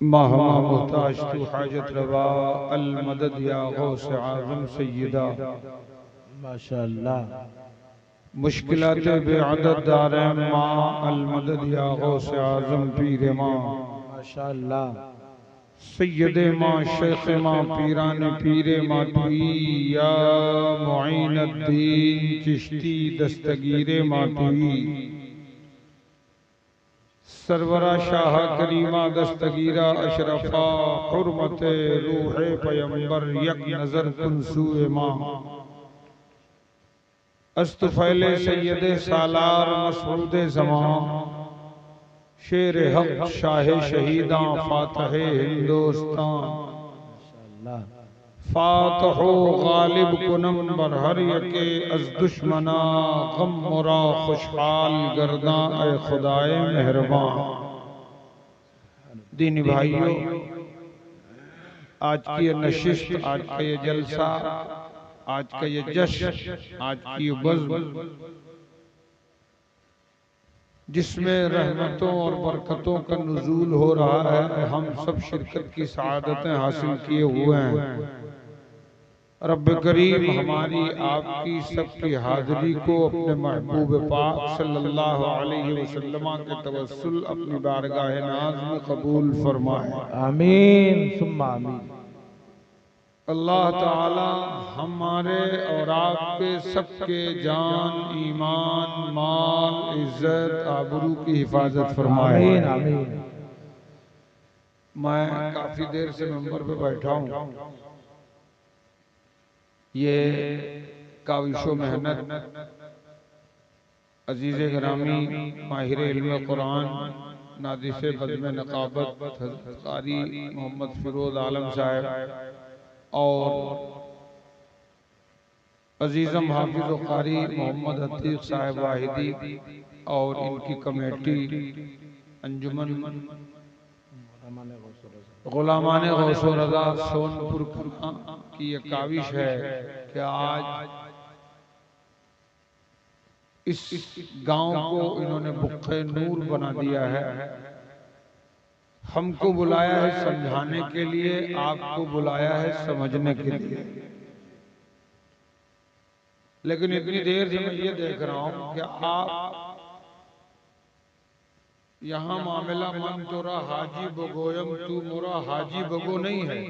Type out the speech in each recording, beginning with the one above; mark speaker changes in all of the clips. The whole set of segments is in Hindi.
Speaker 1: महमा मुहताज तू हाजत रवा अल मदद या गौस आज़म सय्यदा
Speaker 2: माशाअल्लाह।
Speaker 1: मुश्किलात बेअदद दारे माँ अल मदद या गौस आज़म पीर माँ
Speaker 2: माशाअल्लाह।
Speaker 1: सय्यदे माँ शेख माँ पीरान पीरे माँ तुई या मुईनुद्दीन चिश्ती दस्तगीरे माँ तुई सरवरा शाह करीमा दस्तगीरा अशरफा हुर्मत रूह पैगंबर यक नजर कुनसूए माँ अस्तफैले सैयदे सालार मसऊदे ज़मां शेर हक शाह शहीदां फातहे हिंदुस्तान फातहो गालिब कुनम बरहर यके अज दुश्मना गम मुरा खुशहाल गर्दा ए खुदाए मेहरबान। दीनी भाइयों, आज की ये नशिस्त, आज का ये जलसा, आज का ये जश्न, आज की ये बज़्म जिसमें रहमतों और बरकतों का नुज़ूल हो रहा है, हम सब शिरकत की सआदतें हासिल किए हुए हैं। रब करीम हमारी आपकी सबकी हाज़िरी को अपने महबूब पाक सल्लल्लाहु अलैहि वसल्लम के तवस्सुल अपनी बारगाह नाज़ में कबूल फरमाए।
Speaker 2: आमीन सुम्मा आमीन।
Speaker 1: अल्लाह ताला हमारे और आपके सबके जान, ईमान, माल, इज्जत, आबरू की हिफाजत फरमाए।
Speaker 2: आमीन आमीन।
Speaker 1: मैं काफी देर से मंबर पे बैठा हूँ। ये काविशो मेहनत अजीज़ ग्रामी माहिर इल्म कुरान नादिस बज़्म नक़ाबत कारी मोहम्मद फिरोज आलम साहब और अजीज़म हाफिज़ व कारी मोहम्मद अतीक साहब वाहिदी और इनकी कमेटी अंजुमन गुलामान गौस व रज़ा सोनपुर की ये काविश है कि आज इस गांव को इन्होंने बुक़्क़े नूर बना दिया है। हमको बुलाया है समझाने के लिए, आपको बुलाया है समझने के लिए। लेकिन इतनी देर से मैं ये देख रहा हूं कि आप यहाँ मामला मन तोरा हाजी बगोयम तू मोरा हाजी बगो नहीं है,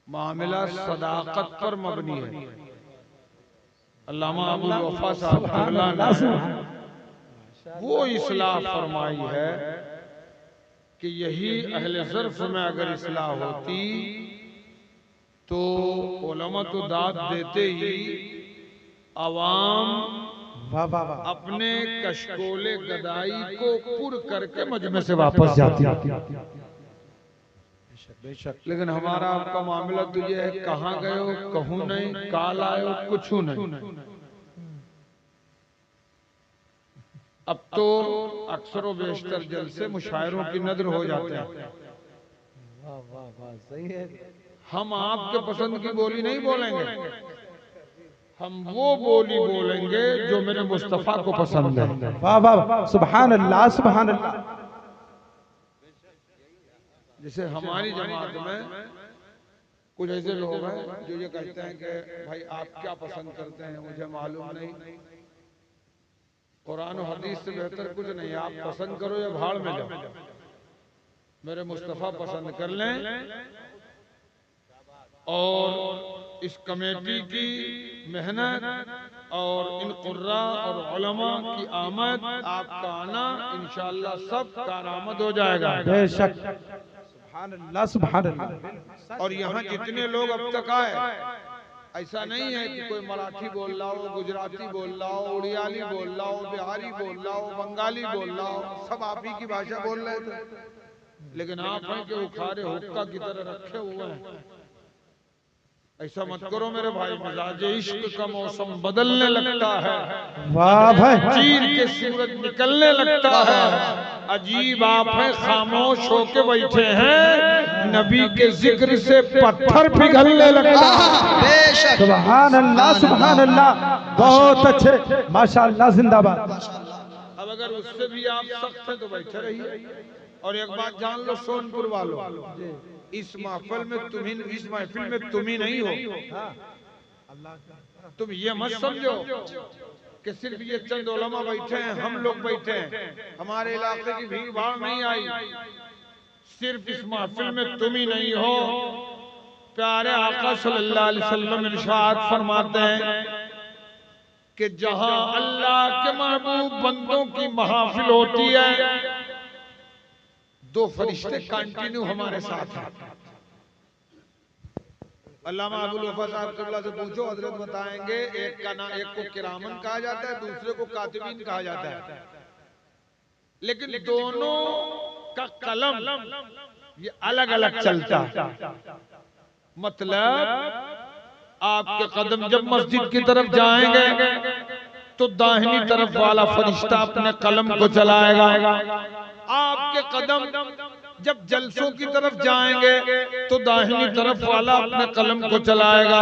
Speaker 1: मामला सदाकत पर मबनी है। अल्लामा अबुल वफा साहब वो इस्लाह फरमाई है कि यही अहले ज़र्फ़ में अगर इस्लाह होती तो उलमा तो दाद देते ही अवाम अपने कशकोले गदाई को पुर करके मजमे से वापस जाती। बेशक। लेकिन हमारा आपका मामला तो ये है, कहाँ गए हो कहूँ नहीं, काल आयो कुछ नहीं। अब तो अक्सर व बेशतर जलसे मुशायरों की नजर हो जाते हैं।
Speaker 2: वाह वाह वाह, सही है।
Speaker 1: हम आपके पसंद की बोली नहीं बोलेंगे, हम वो बोली बोलेंगे जो मेरे मुस्तफा को पसंद है।
Speaker 2: वाह वाह, सुभान अल्लाह सुभान अल्लाह।
Speaker 1: जैसे हमारी जमात में कुछ ऐसे लोग हैं जो ये कहते हैं कि भाई आप क्या पसंद करते हैं मुझे मालूम नहीं, कुरान और हदीस से बेहतर कुछ नहीं, आप पसंद करो या भाड़ में जाओ, मेरे मुस्तफा पसंद कर लें। और इस कमेटी की मेहनत और इन कुर्रा और उलमा की आमद, आपका आना इंशाअल्लाह सब कारआमद हो जाएगा।
Speaker 2: बेशक सुभान अल्लाह सुभान अल्लाह।
Speaker 1: और यहाँ जितने लोग अब तक आए, ऐसा नहीं है कि कोई मराठी बोल रहा हो, गुजराती बोल रहा हो, उड़ियाली बोल रहा हो, बिहारी बोल रहा हो, बंगाली बोल रहा हो, सब आप ही की भाषा बोल रहे थे। लेकिन आप हैं कि उखारे हुक्का की तरह रखे हुए हैं। ऐसा मत करो मेरे भाई, मिजाज इश्क का मौसम बदलने लगता है।
Speaker 2: वाह भाई,
Speaker 1: चीर के सूरज निकलने लगता है। अजीब आप हैं, खामोश होके बैठे हैं, नबी के जिक्र से पत्थर पिघलने लगता है।
Speaker 2: सुभान अल्लाह सुभान अल्लाह, बहुत अच्छे माशाअल्लाह, जिंदाबाद।
Speaker 1: अब अगर उससे भी आप सख्त हैं तो बैठे रहिए। और एक बात जान लो सोनपुर वालों, इस महफिल में तुम ही नहीं हो। तुम ये मत समझो कि सिर्फ ये चंद उलमा बैठे हैं, हम लोग बैठे हैं, हमारे इलाके की भीड़ भाड़ नहीं आई। सिर्फ इस महफिल में तुम ही नहीं हो। प्यारे आका सल्लल्लाहु अलैहि वसल्लम इरशाद फरमाते हैं कि जहां अल्लाह के महबूब बंदों की महफिल होती है, दो फरिश्ते कंटिन्यू हमारे साथ हैं। अल्लामा अबुल वफा साहब क़िबला से पूछो, हजरत बताएंगे एक को किरामन कहा जाता है, दूसरे को कातिबीन कहा जाता है, लेकिन दोनों का कलम ये अलग अलग चलता है। मतलब आपके कदम जब मस्जिद की तरफ जाएंगे तो दाहिनी तरफ वाला फरिश्ता अपने कलम को चलाएगा। आपके कदम जब जलसों की तरफ जाएंगे तो दाहिनी तरफ वाला अपने कलम को चलाएगा।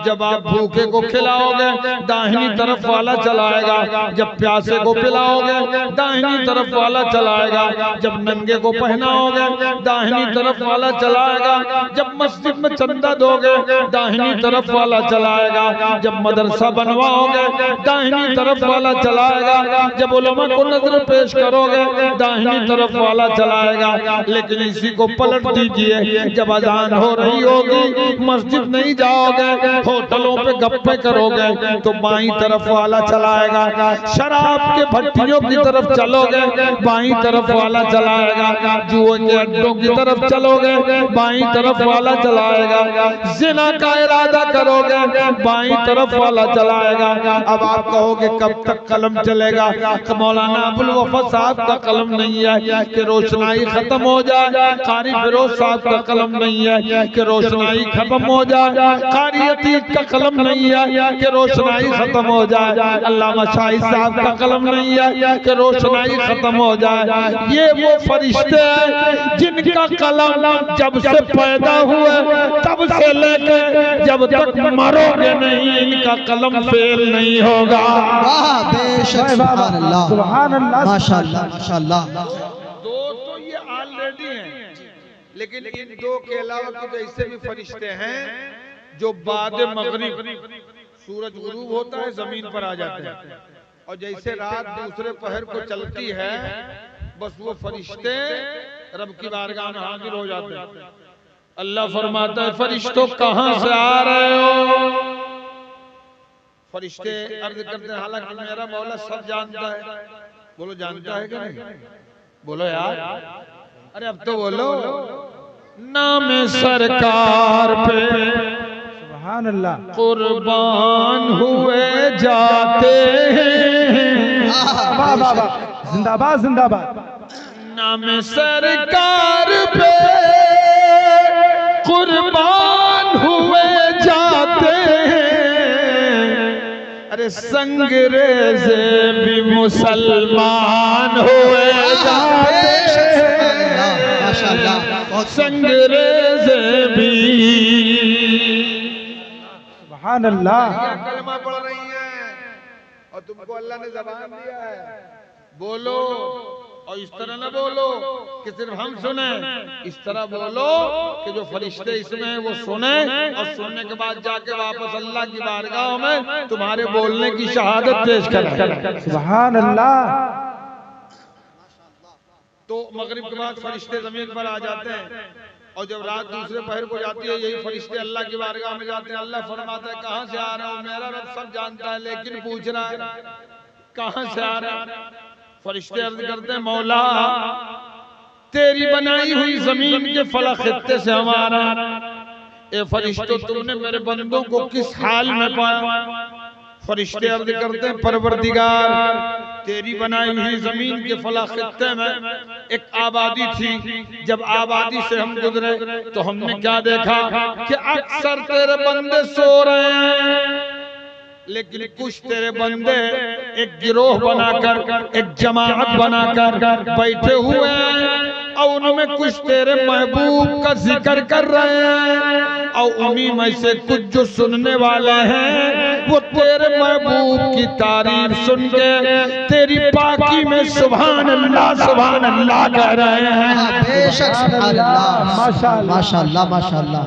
Speaker 1: जब आप भूखे को खिलाओगे दाहिनी तरफ वाला चलाएगा, जब प्यासे को पिलाओगे दाहिनी तरफ वाला चलाएगा, जब नंगे को पहनाओगे दाहिनी तरफ वाला चलाएगा, जब मस्जिद में चंदा दोगे दाहिनी तरफ वाला चलाएगा, जब मदरसा बनवाओगे दाहिनी तरफ वाला चलाएगा, जब उलमा को नजर पेश करोगे दाहिनी तरफ वाला चलाएगा। लेकिन इसी को पलट दीजिए, जब अजान हो रही होगी मस्जिद नहीं जाओगे, होटलों पे गप्पे करोगे तो बाईं तरफ वाला चलाएगा। शराब के भट्टियों की तरफ चलोगे बाईं तरफ वाला चलाएगा। जुए के अड्डों की तरफ चलोगे बाईं तरफ वाला चलाएगा। जिना का इरादा करोगे बाईं तरफ वाला चलाएगा। अब आप कहोगे कब तक कलम चलेगा? मौलाना अबुल वफा साहब का कलम नहीं है कि रोशनाई खत्म हो जाए, कारी फिरोज साहब का कलम नहीं है कि रोशनाई खत्म हो जाए, कारी अतीक का कलम नहीं है कि रोशनाई खत्म हो जाए, अल्लामा शाही साहब का कलम नहीं है कि रोशनाई खत्म हो जाए। ये वो फरिश्ते हैं जिनका कलम जब से पैदा हुए तब से लेकर जब तक मरोगे नहीं इनका कलम फेल नहीं होगा।
Speaker 3: वाह बेशक, सुभान अल्लाह,
Speaker 2: सुभान अल्लाह,
Speaker 3: माशाअल्लाह माशाअल्लाह।
Speaker 1: दो तो ये ऑलरेडी हैं, लेकिन इन दो के अलावा कुछ ऐसे भी फरिश्ते हैं जो बाद मगरिब सूरज गुरूब होता है जमीन पर आ जाते हैं, और जैसे रात दूसरे पहर को चलती है बस वो फरिश्ते रब की बारगाह में हाजिर हो जाते हैं। अल्लाह फरमाता है फरिश्तों कहां से आ रहे हो? फरिश्ते अर्ज करते हैं हालांकि मेरा मौला सब जानता है। बोलो जानता है कि नहीं? बोलो यार, अरे अब तो बोलो। नाम सरकार पे
Speaker 2: सुभान अल्लाह,
Speaker 1: कुर्बान हुए जाते हैं।
Speaker 2: वाह वाह वाह, जिंदाबाद जिंदाबाद।
Speaker 1: नाम सरकार पे कुर्बान हुए जाते हैं। अरे संगरेज़े भी मुसलमान हुए जाते हैं,
Speaker 3: माशाअल्लाह।
Speaker 1: संगरेज़े भी।
Speaker 2: सुभान अल्लाह।
Speaker 1: कलमा पढ़ रही है और तुमको अल्लाह ने ज़बान दिया है, बोलो। और इस तरह न बोलो कि सिर्फ हम सुने, इस तरह बोलो कि जो फरिश्ते इसमें वो सुने, और सुनने के बाद जाके वापस अल्लाह की बारगाह में तुम्हारे बोलने की शहादत पेश करें।
Speaker 2: सुभान अल्लाह।
Speaker 1: तो मगरिब के बाद फरिश्ते जमीन पर आ जाते हैं, और जब रात दूसरे पहर को जाती है यही फरिश्ते अल्लाह की बारगाह में जाते हैं। अल्लाह फरमाता है कहां से आ रहा हूं? मेरा रब सब जानता है, लेकिन पूछ रहा है कहां से आ रहा है? फरिश्ते अर्ज करते हैं मौला तेरी बनाई हुई जमीन के फला खित्ते से हमारा। ए फरिश्तों तुमने मेरे बंदों को किस हाल में पाया? फरिश्ते अर्ज करते हैं परवरदिगार तेरी बनाई हुई जमीन के फला खित्ते में एक आबादी थी। जब आबादी से हम गुजरे तो हमने क्या देखा कि अक्सर तेरे बंदे सो रहे हैं, लेकिन कुछ तेरे बंदे एक गिरोह बनाकर एक जमात बनाकर बैठे हुए हैं, और उनमें कुछ तेरे महबूब का जिक्र कर रहे हैं, और उन्हीं में से कुछ जो सुनने वाले हैं वो तेरे महबूब की तारीफ सुन के तेरी पाकी में सुभान अल्लाह कह रहे हैं।
Speaker 3: बेशक सुभान अल्लाह,
Speaker 2: माशाअल्लाह,
Speaker 3: माशाअल्लाह, माशाअल्लाह।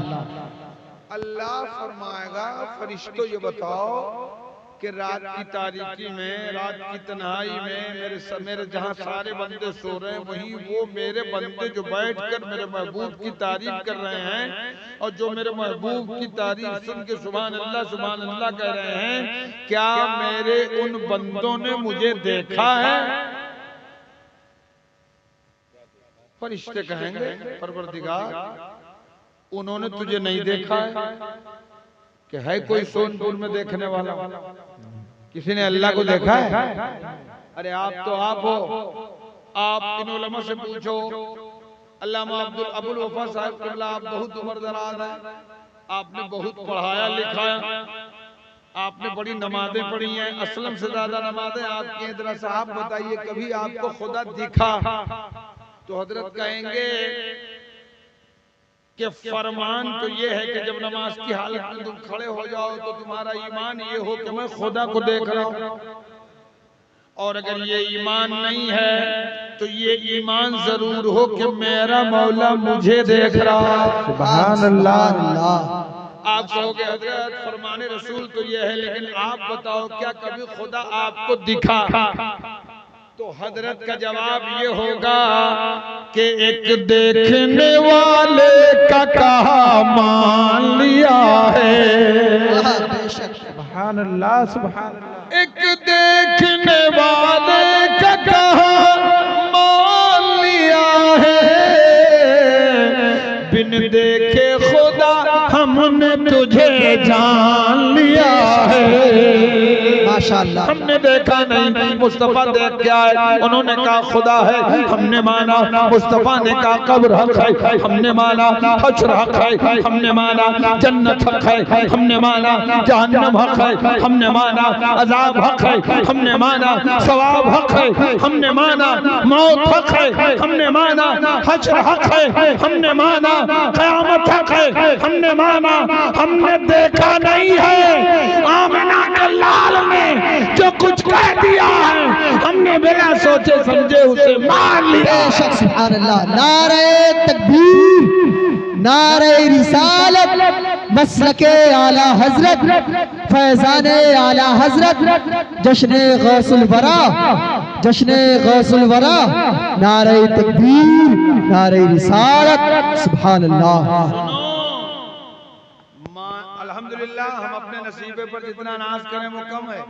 Speaker 1: अल्लाह फरमाएगा फरिश्तों ये बताओ कि रात की तारीकी में, रात की तन्हाई में मेरे जहाँ सारे बंदे सो रहे हैं वहीं वो मेरे बंदे जो बैठकर मेरे महबूब की तारीफ कर रहे हैं और जो मेरे महबूब की तारीफ सुन के सुभान अल्लाह कह रहे हैं, क्या मेरे उन बंदों ने मुझे देखा है? फरिश्ते कहेंगे परवरदिगार उन्होंने तुझे नहीं देखा है कि है कोई सोनपुर में देखने वाला? किसी ने अल्लाह को देखा है? अरे आप तो आप हो, आप इन उलमा से पूछो। अल्लामा अबुल वफा साहब क़िबला, आप बहुत उम्र दराज है, आपने बहुत पढ़ाया लिखाया, आपने बड़ी नमाजें पढ़ी हैं, असलम से ज्यादा नमाजें आपकी हैं। जरा साहब बताइए कभी आपको खुदा दिखा? तो हजरत कहेंगे कि फरमान तो ये है कि जब नमाज की हालत में तुम खड़े हो जाओ तो तुम्हारा ईमान ये हो कि मैं खुदा को देख रहा हूं, और अगर ये ईमान नहीं है तो ये ईमान जरूर हो कि मेरा मौला मुझे देख रहा है।
Speaker 2: सुभान अल्लाह।
Speaker 1: आप कहोगे हजरत फरमाने रसूल तो ये है, लेकिन आप बताओ क्या कभी खुदा आपको दिखा? तो हजरत का जवाब ये होगा कि एक देखने वाले का कहा मान लिया है।
Speaker 2: सुभान अल्लाह, सुभान अल्लाह।
Speaker 1: एक देखने वाले का कहा मान लिया है, बिन देखे खुदा हमने तुझे जान लिया है।
Speaker 3: माशाअल्लाह।
Speaker 1: हमने देखा नहीं, मुस्तफा देख के आए, उन्होंने कहा खुदा है, हमने माना। मुस्तफा ने कहा कब्र हक है, हमने माना। हश्र हक है, हमने माना। जन्नत हक है, हमने माना। जहन्नम हक है, हमने माना। अजाब हक है, हमने माना। सवाब हक है, हमने माना। मौत हक है, हमने माना। हश्र हक है, हमने माना। क़यामत हक है, हमने माना। हमने देखा नहीं है, आमिना के लाल ने जो कुछ कह दिया है हमने बिना सोचे समझे उसे मान लिया।
Speaker 3: बेशक सुभान अल्लाह। नारे तकबीर, नारे रिसालत, मसलके आला हजरत, फैजाने आला हजरत, जश्ने गौसुल वरा, जश्ने गौसुल वरा। नारे तकबीर, नारे रिसालत, सुभान अल्लाह।
Speaker 1: अल्हम्दुलिल्लाह हम अपने नसीबे पर जितना नाज करें वो कम है।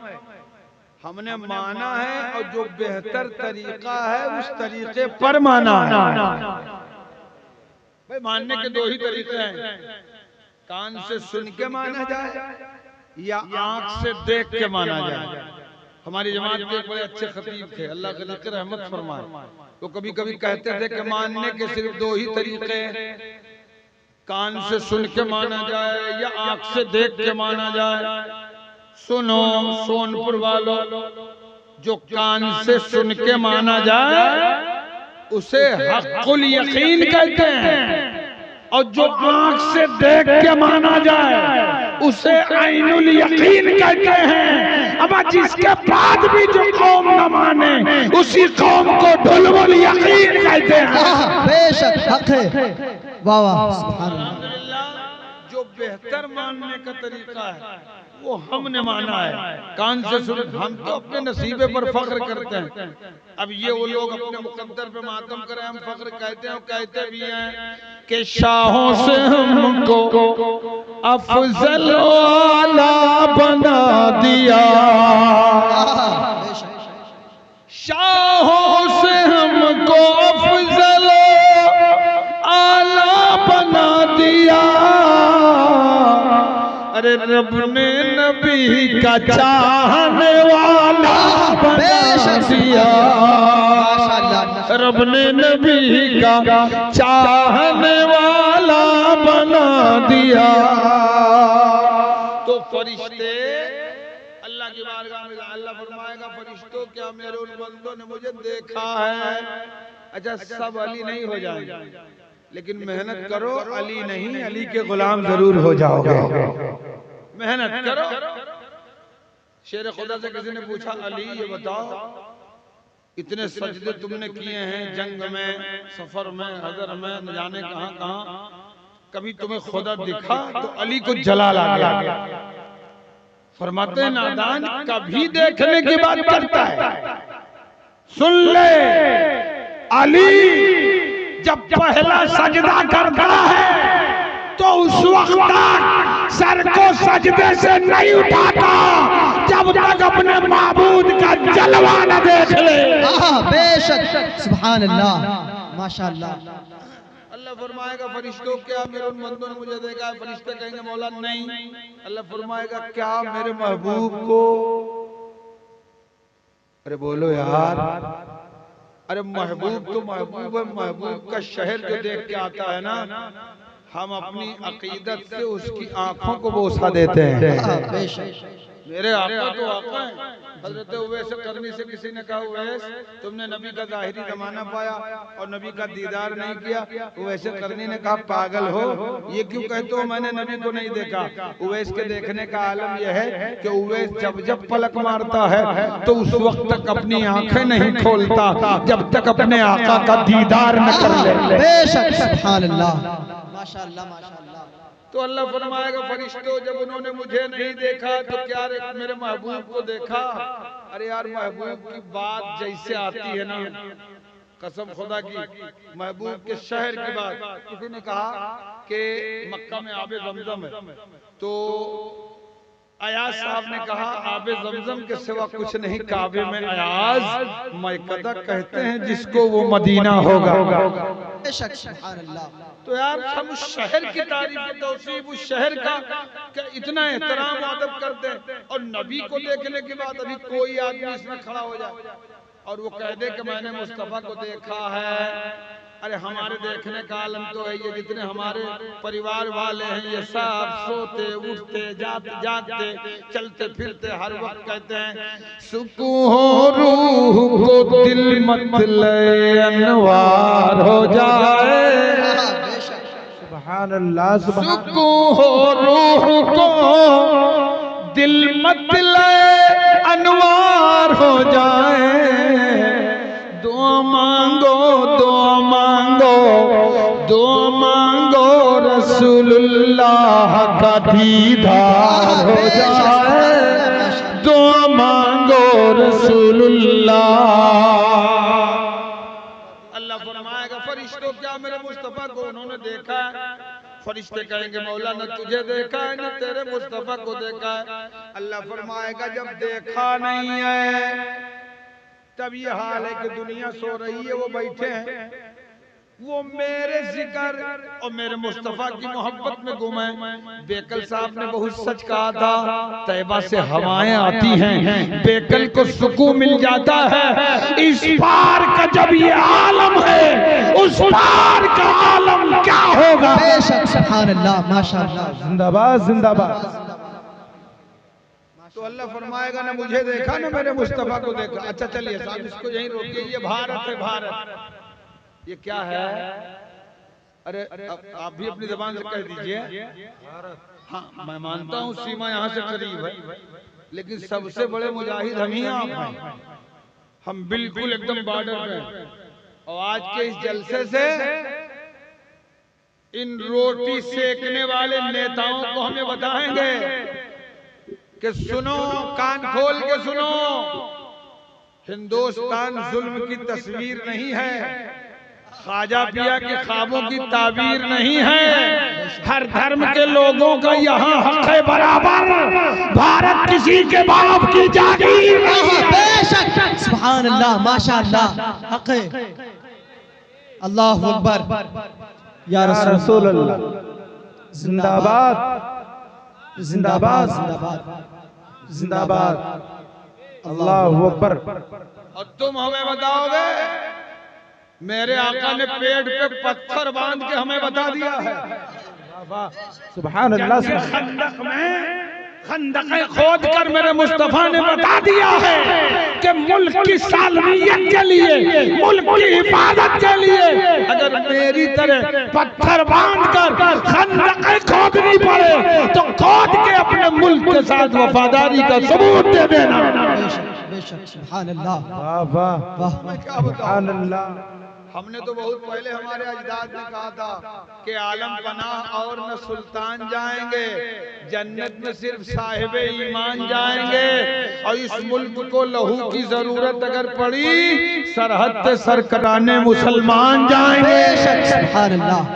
Speaker 1: हमने माना है और जो बेहतर तरीका है उस तरीके पर माना है। भाई मानने के दो ही तरीके हैं, कान से सुन के माना जाए या आंख से देख के माना जाए। हमारी जमात के एक बड़े अच्छे खतीब थे, अल्लाह के जिक्र रहमत फरमाए, तो कभी कभी कहते थे कि मानने के सिर्फ दो ही तरीके हैं, कान से सुन के माना जाए या आंख से देख के माना जाए। सुनो सोनपुर वालों, जो कान से सुन के माना जाए उसे हक़्क़ुल यकीन कहते हैं, और जो आंख से देख के माना जाए उसे ऐनुल यकीन कहते हैं। अब जिसके बाद भी जो कौम न माने उसी कौम को ढुलमुल यकीन कहते हैं।
Speaker 3: बेशक हक है। वाह वाह, सुभान अल्लाह।
Speaker 1: जो बेहतर मानने का तरीका है वो हमने माना है, कान से सुन। हम तो अपने नसीबे पर फख्र करते हैं। अब ये वो लोग अपने मुकद्दर पे मातम करें, हम फख्र कहते हैं और कहते भी हैं कि शाहों से हमको अफजल आला बना दिया, शाहों से हमको अफजल आला बना दिया। अरे रब ने नबी का चाहने वाला बना दिया, रब ने नबी का चाहने वाला बना दिया। तो फरिश्ते अल्लाह की बारगाह में अल्लाह फरमाएगा, फरिश्तों क्या मेरे उन बंदों ने मुझे देखा है? अच्छा सब अली नहीं हो जाएंगे, लेकिन मेहनत करो, अली नहीं अली के गुलाम जरूर हो जाओगे। मेहनत करो, शेर खुदा से किसी ने पूछा, अली ये बताओ इतने सजदे तुमने किए हैं जंग में, सफर में, हजर में, न जाने कहां कहां, कभी तुम्हें खुदा दिखा? तो अली को जलाल आ गया। फरमाते हैं नादान कभी देखने की बात करता है। सुन ले, अली जब पहला सजदा करता है तो उस वक्त तक सर को सजदे से नहीं उठाता जब तक अपने माबूद का जलवा न देख ले।
Speaker 3: बेशक, सुभान अल्लाह, माशाअल्लाह।
Speaker 1: अल्लाह फरमाएगा फरिश्तों क्या मेरे उन बंदों ने मुझे देखा है? फरिश्ते कहेंगे मौला नहीं। अल्लाह फरमाएगा क्या मेरे महबूब को? अरे बोलो यार, अरे महबूब तो महबूब है, महबूब का शहर जो देख के आता है ना, हम अपनी अकीदत से उसकी आंखों को बोसा देते हैं। मेरे आका तो आका है। हजरत उवैस करनी से किसी ने कहा, उवैस तुमने नबी का जाहिरी जमाना पाया और नबी का दीदार नहीं किया। उवैस करनी ने कहा, पागल हो, ये क्यों कहते हो मैंने नबी को नहीं देखा? उवैस के देखने का आलम यह है कि उवैस जब जब पलक मारता है तो उस वक्त तक अपनी आंखें नहीं खोलता जब तक अपने आका का दीदार न कर ले।
Speaker 3: बेशक, सुभान अल्लाह, माशाअल्लाह, माशाअल्लाह।
Speaker 1: तो अल्लाह फरमाएगा फरिश्तों जब उन्होंने मुझे नहीं देखा तो क्या मेरे महबूब को देखा? अरे यार महबूब की बात जैसे आती है ना, कसम खुदा की, महबूब के शहर की बात। किसी ने कहा कि मक्का में आबे ज़मज़म है, तो अयाज साहब ने कहा आबे ज़मज़म के सिवा कुछ नहीं, काबे में अयाज मैकदा कहते हैं जिसको वो मदीना होगा।
Speaker 3: बेशक, सुभान अल्लाह।
Speaker 1: तो यार हम उस शहर की तारीफ तौसीफ, उस शहर का इतना एहतराम अदब करते हैं, और नबी को देखने के बाद अभी कोई आदमी इसमें खड़ा हो जाए और वो कह दे कि मैंने मुस्तफ़ा को देखा है। अरे हमारे देखने का आलम तो है ये, जितने हमारे परिवार वाले हैं ये सब सोते उठते जागते चलते फिरते हर वक्त कहते हैं सुकून हो रूह को दिल मत ले अनवार हो जाए।
Speaker 2: सुभान अल्लाह,
Speaker 1: सुकून हो रूह को दिल मत ले अनवार हो जाए। दुआ मांगो, दुआ मांगो, दुआ मांगो रसूलुल्लाह का दीदार हो जाए। दुआ मांगो रसूलुल्लाह। अल्लाह फरमाएगा फरिश्तों क्या मेरे मुस्तफा को उन्होंने देखा है? फरिश्ते कहेंगे मौला न तुझे देखा है न तेरे मुस्तफा को देखा है। अल्लाह फरमाएगा जब देखा नहीं है तब ये हाल है कि दुनिया सो रही है, वो बैठे हैं, वो मेरे जिक्र और मेरे मुस्तफा की मोहब्बत में गुम है। बेकल साहब ने बहुत सच कहा था, तैबा से हवाएं आती हैं, बेकल को सुकून मिल जाता है। इस पार का जब ये आलम है, उस पार का आलम क्या होगा?
Speaker 3: बेशक, सुभान अल्लाह, माशाअल्लाह,
Speaker 2: जिंदाबाद, जिंदाबाद।
Speaker 1: तो अल्लाह फरमाएगा ना मुझे देखा ना मेरे मुस्तफा को देखा। अच्छा चलिए साहब इसको यहीं रोकिए, ये भारत है, भारत ये क्या है? अरे आप भी अपनी जबान से कह दीजिए। हाँ मैं मानता हूँ सीमा यहाँ से करीब है, लेकिन सबसे बड़े मुजाहिद हम ही आप हैं। हम बिल्कुल एकदम बॉर्डर पे, और आज के इस जलसे से इन रोटी सेकने वाले नेताओं को हमें बताएंगे कि सुनो, कान खोल के सुनो, हिंदुस्तान जुल्म की तस्वीर नहीं है, ख्वाजा पिया के ख्वाबों की ताबीर नहीं है। हर धर्म के लोगों का यहाँ हक है बराबर, भारत किसी के बाप की जागीर नहीं है।
Speaker 3: बेशक, सुभान अल्लाह, माशाअल्लाह, हक है। अल्लाहु अकबर, या
Speaker 2: रसूल अल्लाह, जिंदाबाद, जिंदाबाद, जिंदाबाद, अल्लाहु अकबर।
Speaker 1: और तुम हमें बताओगे? मेरे आका ने पेट पे पत्थर बांध के हमें बता दिया है।
Speaker 2: सुभान अल्लाह।
Speaker 1: खंदक में खंदक़ें खोद कर मेरे मुस्तफा ने बता दिया है कि मुल्क की सालमियत के लिए, मुल्क की हिफाजत के लिए अगर मेरी तरह पत्थर बांध कर खंदक़ें खोदनी पड़े तो खोद के अपने मुल्क के साथ वफादारी का सबूत दे देना।
Speaker 3: बेशक सुभान अल्लाह।
Speaker 2: वाह वाह
Speaker 3: वाह
Speaker 1: मैं क्या बताऊं?
Speaker 2: सुभान अल्लाह।
Speaker 1: हमने तो बहुत पहले हमारे अजदाद ने कहा था कि आलम पनाह और न सुल्तान जाएंगे, जन्नत में सिर्फ साहिब ईमान जाएंगे। और इस मुल्क को लहू की जरूरत अगर पड़ी सरहद पे सर कटाने मुसलमान जाएंगे।
Speaker 3: बेशक सुभान अल्लाह।